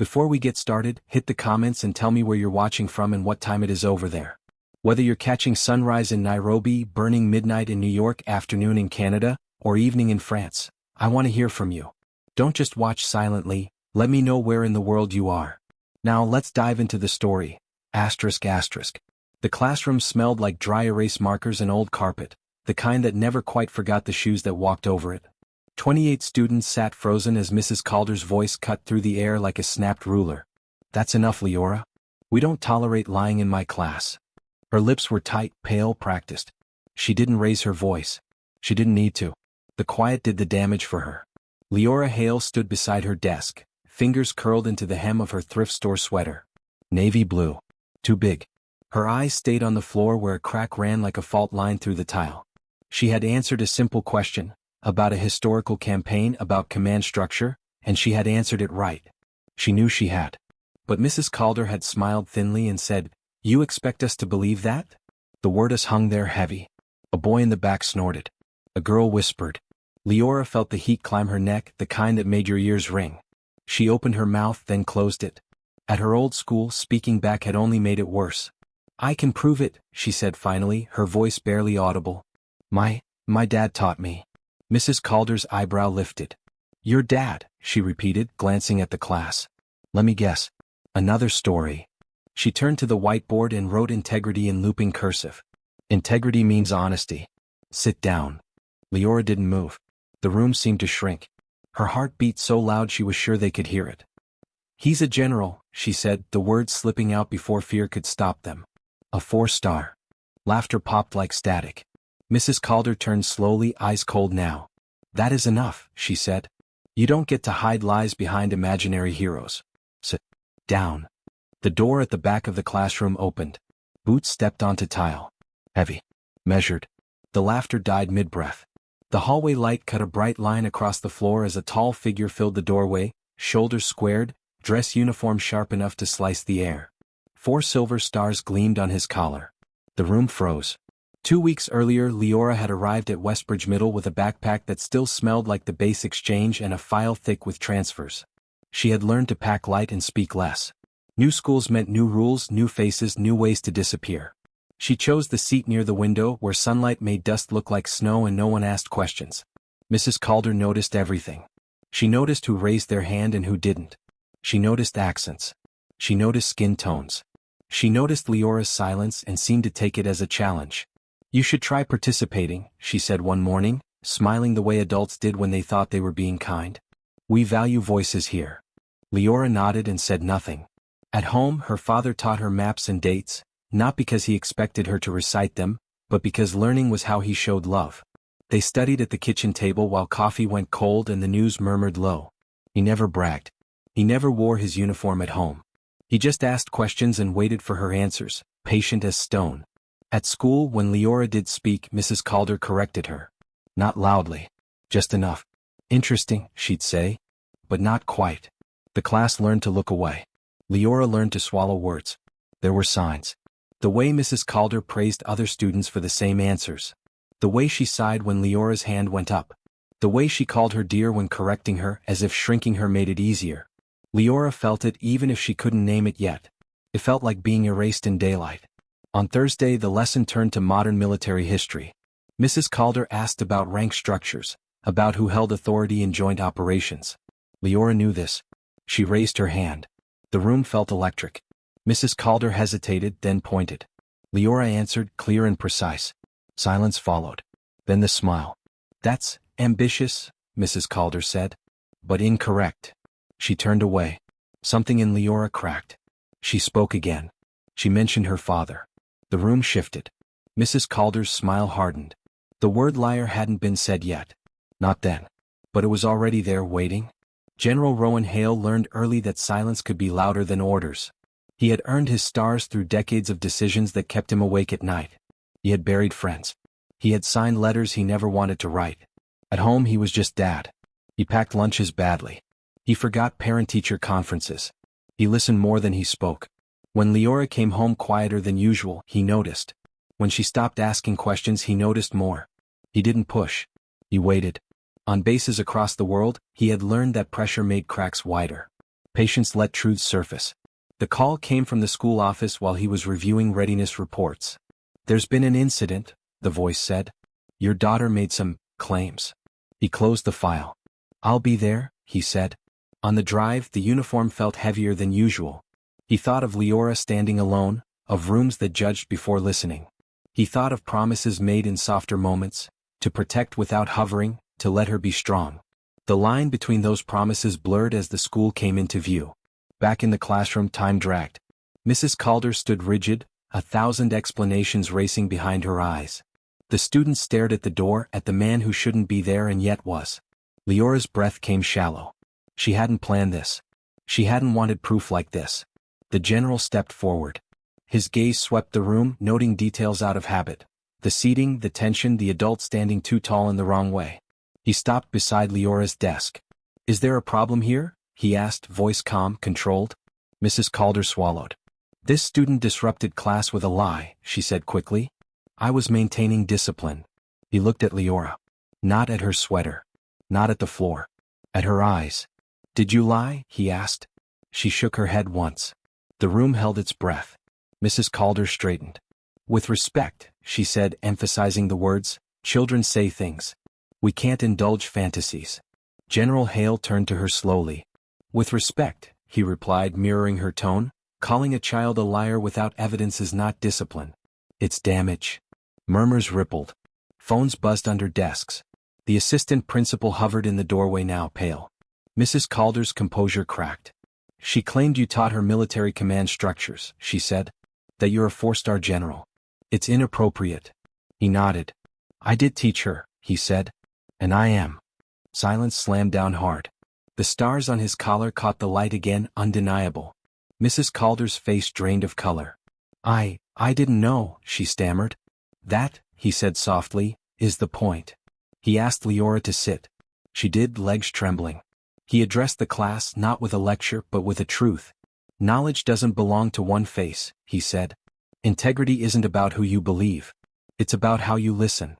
Before we get started, hit the comments and tell me where you're watching from and what time it is over there. Whether you're catching sunrise in Nairobi, burning midnight in New York, afternoon in Canada, or evening in France, I want to hear from you. Don't just watch silently, let me know where in the world you are. Now let's dive into the story. The classroom smelled like dry erase markers and old carpet, the kind that never quite forgot the shoes that walked over it. 28 students sat frozen as Mrs. Calder's voice cut through the air like a snapped ruler. That's enough, Leora. We don't tolerate lying in my class. Her lips were tight, pale, practiced. She didn't raise her voice. She didn't need to. The quiet did the damage for her. Leora Hale stood beside her desk, fingers curled into the hem of her thrift store sweater. Navy blue. Too big. Her eyes stayed on the floor where a crack ran like a fault line through the tile. She had answered a simple question, about a historical campaign, about command structure, and she had answered it right. She knew she had. But Mrs. Calder had smiled thinly and said, "You expect us to believe that?" The word "us" hung there heavy. A boy in the back snorted. A girl whispered. Leora felt the heat climb her neck, the kind that made your ears ring. She opened her mouth, then closed it. At her old school, speaking back had only made it worse. "I can prove it," she said finally, her voice barely audible. My dad taught me." Mrs. Calder's eyebrow lifted. "Your dad," she repeated, glancing at the class. "Let me guess. Another story." She turned to the whiteboard and wrote integrity in looping cursive. "Integrity means honesty. Sit down." Leora didn't move. The room seemed to shrink. Her heart beat so loud she was sure they could hear it. "He's a general," she said, the words slipping out before fear could stop them. "A 4-star. Laughter popped like static. Mrs. Calder turned slowly, eyes cold now. "That is enough," she said. "You don't get to hide lies behind imaginary heroes. Sit down." The door at the back of the classroom opened. Boots stepped onto tile. Heavy. Measured. The laughter died mid-breath. The hallway light cut a bright line across the floor as a tall figure filled the doorway, shoulders squared, dress uniform sharp enough to slice the air. 4 silver stars gleamed on his collar. The room froze. 2 weeks earlier, Leora had arrived at Westbridge Middle with a backpack that still smelled like the base exchange and a file thick with transfers. She had learned to pack light and speak less. New schools meant new rules, new faces, new ways to disappear. She chose the seat near the window where sunlight made dust look like snow and no one asked questions. Mrs. Calder noticed everything. She noticed who raised their hand and who didn't. She noticed accents. She noticed skin tones. She noticed Leora's silence and seemed to take it as a challenge. "You should try participating," she said one morning, smiling the way adults did when they thought they were being kind. "We value voices here." Leora nodded and said nothing. At home, her father taught her maps and dates, not because he expected her to recite them, but because learning was how he showed love. They studied at the kitchen table while coffee went cold and the news murmured low. He never bragged. He never wore his uniform at home. He just asked questions and waited for her answers, patient as stone. At school, when Leora did speak, Mrs. Calder corrected her. Not loudly. Just enough. "Interesting," she'd say. But not quite. The class learned to look away. Leora learned to swallow words. There were signs. The way Mrs. Calder praised other students for the same answers. The way she sighed when Leora's hand went up. The way she called her dear when correcting her, as if shrinking her made it easier. Leora felt it even if she couldn't name it yet. It felt like being erased in daylight. On Thursday, the lesson turned to modern military history. Mrs. Calder asked about rank structures, about who held authority in joint operations. Leora knew this. She raised her hand. The room felt electric. Mrs. Calder hesitated, then pointed. Leora answered, clear and precise. Silence followed. Then the smile. "That's ambitious," Mrs. Calder said. "But incorrect." She turned away. Something in Leora cracked. She spoke again. She mentioned her father. The room shifted. Mrs. Calder's smile hardened. The word liar hadn't been said yet. Not then. But it was already there, waiting. General Rowan Hale learned early that silence could be louder than orders. He had earned his stars through decades of decisions that kept him awake at night. He had buried friends. He had signed letters he never wanted to write. At home he was just dad. He packed lunches badly. He forgot parent-teacher conferences. He listened more than he spoke. When Leora came home quieter than usual, he noticed. When she stopped asking questions, he noticed more. He didn't push. He waited. On bases across the world, he had learned that pressure made cracks wider. Patience let truths surface. The call came from the school office while he was reviewing readiness reports. "There's been an incident," the voice said. "Your daughter made some claims." He closed the file. "I'll be there," he said. On the drive, the uniform felt heavier than usual. He thought of Leora standing alone, of rooms that judged before listening. He thought of promises made in softer moments, to protect without hovering, to let her be strong. The line between those promises blurred as the school came into view. Back in the classroom, time dragged. Mrs. Calder stood rigid, 1,000 explanations racing behind her eyes. The students stared at the door, at the man who shouldn't be there and yet was. Leora's breath came shallow. She hadn't planned this. She hadn't wanted proof like this. The general stepped forward. His gaze swept the room, noting details out of habit. The seating, the tension, the adult standing too tall in the wrong way. He stopped beside Leora's desk. "Is there a problem here?" he asked, voice calm, controlled. Mrs. Calder swallowed. "This student disrupted class with a lie," she said quickly. "I was maintaining discipline." He looked at Leora. Not at her sweater. Not at the floor. At her eyes. "Did you lie?" he asked. She shook her head once. The room held its breath. Mrs. Calder straightened. "With respect," she said, emphasizing the words, "children say things. We can't indulge fantasies." General Hale turned to her slowly. "With respect," he replied, mirroring her tone, "calling a child a liar without evidence is not discipline. It's damage." Murmurs rippled. Phones buzzed under desks. The assistant principal hovered in the doorway, now pale. Mrs. Calder's composure cracked. "She claimed you taught her military command structures," she said. "That you're a 4-star general. It's inappropriate." He nodded. "I did teach her," he said. "And I am." Silence slammed down hard. The stars on his collar caught the light again, undeniable. Mrs. Calder's face drained of color. I didn't know," she stammered. "That," he said softly, "is the point." He asked Leora to sit. She did, legs trembling. He addressed the class not with a lecture but with a truth. "Knowledge doesn't belong to one face," he said. "Integrity isn't about who you believe. It's about how you listen."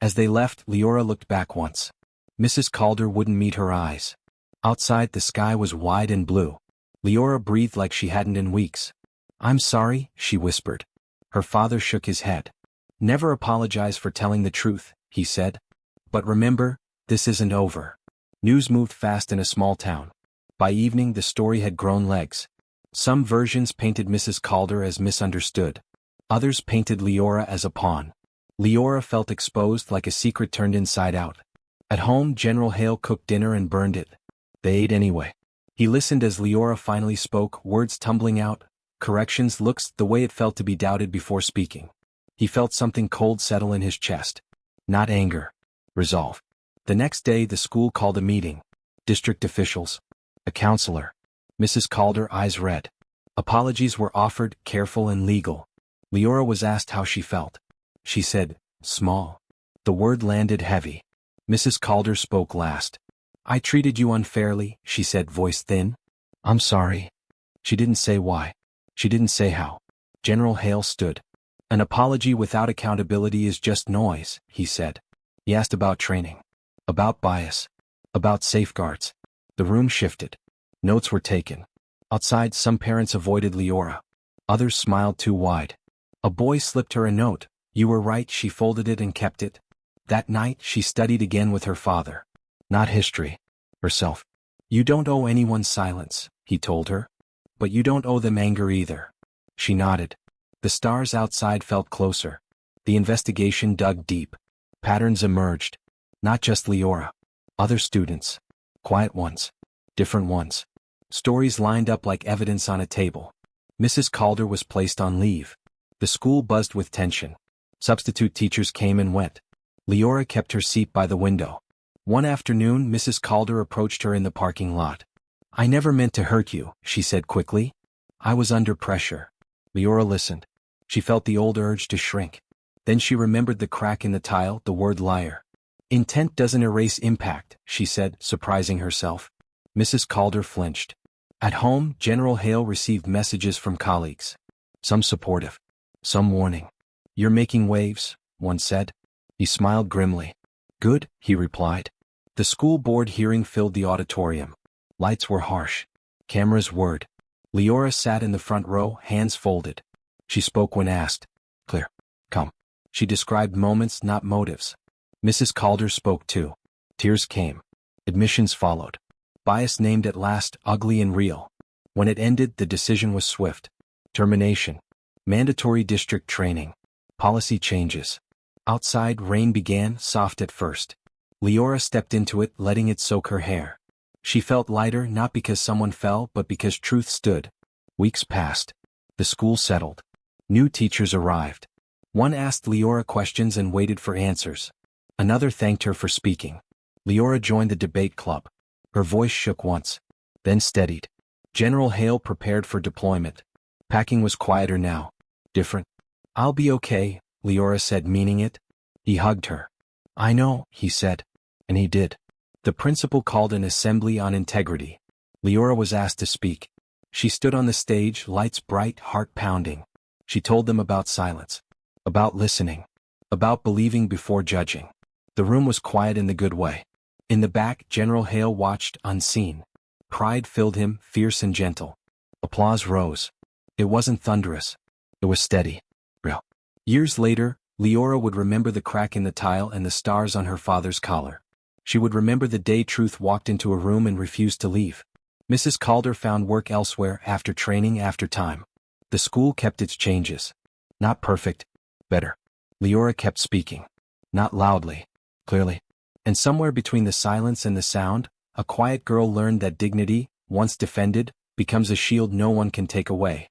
As they left, Leora looked back once. Mrs. Calder wouldn't meet her eyes. Outside, the sky was wide and blue. Leora breathed like she hadn't in weeks. "I'm sorry," she whispered. Her father shook his head. "Never apologize for telling the truth," he said. "But remember, this isn't over." News moved fast in a small town. By evening, the story had grown legs. Some versions painted Mrs. Calder as misunderstood. Others painted Leora as a pawn. Leora felt exposed, like a secret turned inside out. At home, General Hale cooked dinner and burned it. They ate anyway. He listened as Leora finally spoke, words tumbling out, corrections, looks, the way it felt to be doubted before speaking. He felt something cold settle in his chest. Not anger. Resolve. The next day, the school called a meeting. District officials. A counselor. Mrs. Calder, eyes red. Apologies were offered, careful and legal. Leora was asked how she felt. She said, "Small." The word landed heavy. Mrs. Calder spoke last. "I treated you unfairly," she said, voice thin. "I'm sorry." She didn't say why. She didn't say how. General Hale stood. "An apology without accountability is just noise," he said. He asked about training. About bias. About safeguards. The room shifted. Notes were taken. Outside, some parents avoided Leora. Others smiled too wide. A boy slipped her a note. "You were right," she folded it and kept it. That night, she studied again with her father. Not history. Herself. "You don't owe anyone silence," he told her. "But you don't owe them anger either." She nodded. The stars outside felt closer. The investigation dug deep. Patterns emerged. Not just Leora. Other students. Quiet ones. Different ones. Stories lined up like evidence on a table. Mrs. Calder was placed on leave. The school buzzed with tension. Substitute teachers came and went. Leora kept her seat by the window. One afternoon, Mrs. Calder approached her in the parking lot. "I never meant to hurt you," she said quickly. "I was under pressure." Leora listened. She felt the old urge to shrink. Then she remembered the crack in the tile, the word liar. "Intent doesn't erase impact," she said, surprising herself. Mrs. Calder flinched. At home, General Hale received messages from colleagues. Some supportive. Some warning. "You're making waves," one said. He smiled grimly. "Good," he replied. The school board hearing filled the auditorium. Lights were harsh. Camera's word. Leora sat in the front row, hands folded. She spoke when asked. Clear. Come. She described moments, not motives. Mrs. Calder spoke too. Tears came. Admissions followed. Bias named at last, ugly and real. When it ended, the decision was swift. Termination. Mandatory district training. Policy changes. Outside, rain began, soft at first. Leora stepped into it, letting it soak her hair. She felt lighter, not because someone fell, but because truth stood. Weeks passed. The school settled. New teachers arrived. One asked Leora questions and waited for answers. Another thanked her for speaking. Leora joined the debate club. Her voice shook once, then steadied. General Hale prepared for deployment. Packing was quieter now. Different. I'll be okay, Leora said, meaning it. He hugged her. I know, he said. And he did. The principal called an assembly on integrity. Leora was asked to speak. She stood on the stage, lights bright, heart pounding. She told them about silence. About listening. About believing before judging. The room was quiet in the good way. In the back, General Hale watched, unseen. Pride filled him, fierce and gentle. Applause rose. It wasn't thunderous. It was steady. Real. Years later, Leora would remember the crack in the tile and the stars on her father's collar. She would remember the day Truth walked into a room and refused to leave. Mrs. Calder found work elsewhere after training, after time. The school kept its changes. Not perfect. Better. Leora kept speaking. Not loudly. Clearly. And somewhere between the silence and the sound, a quiet girl learned that dignity, once defended, becomes a shield no one can take away.